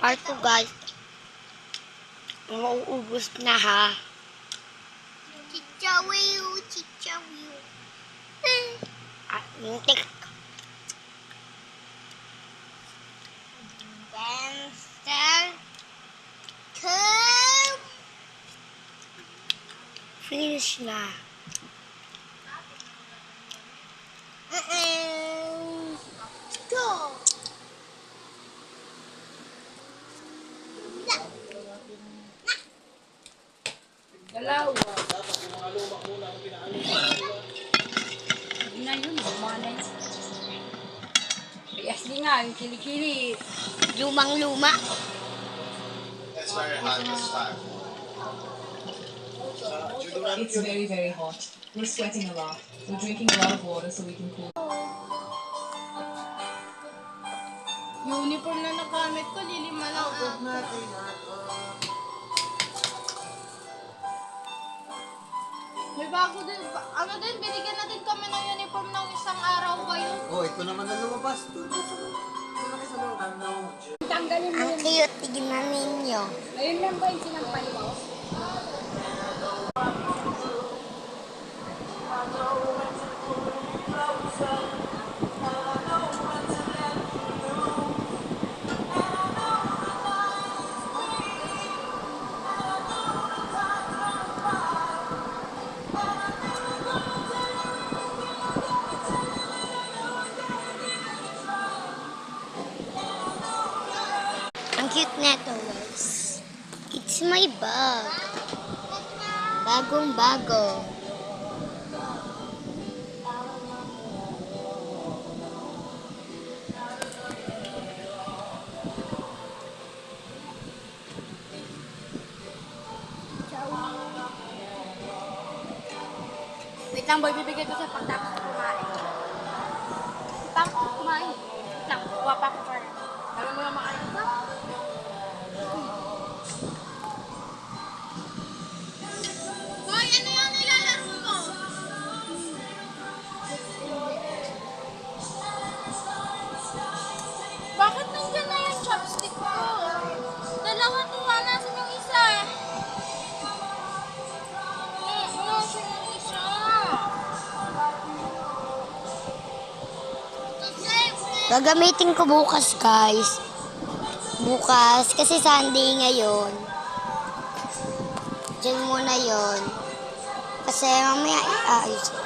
Part 2 guys. Mauubos na ha. Chichawiu, chichawiu. Mintik. Monster. Come. Finish na. Go. Dalawa. Hindi na yun, luma na yun. Yes, di nga, yung kilikili. Lumang-luma. It's very hot this time. It's very, very hot. We're sweating a lot. We're drinking a lot of water so we can cool. Uniform na nagamit ko, lilima lang ako. May bago din, ano din, binigyan na din kami ng uniform ng isang araw ba yun? Oh, ito naman na lumabas. Tanggalin mo Ang yun. cute. Tignan ninyo. Ayun lang ba yung sinampay mo? Ang cute neto guys. It's my bag. Bagong bago. Wait lang boy, bibigay ko sa pagtapos ko kumain. Tapos ko kumain. Wait lang, kuha pa ako para. Dami mo na makain. Hoy, ano yung nilalaro mo? Bakit nandyan na yung chopstick ko? Dalawa to, nasan yung isa? Nasan yung isa? Gagamitin ko bukas guys. Bukas. Kasi Sunday ngayon. Diyan muna yon. Kasi mamaya iayos ko.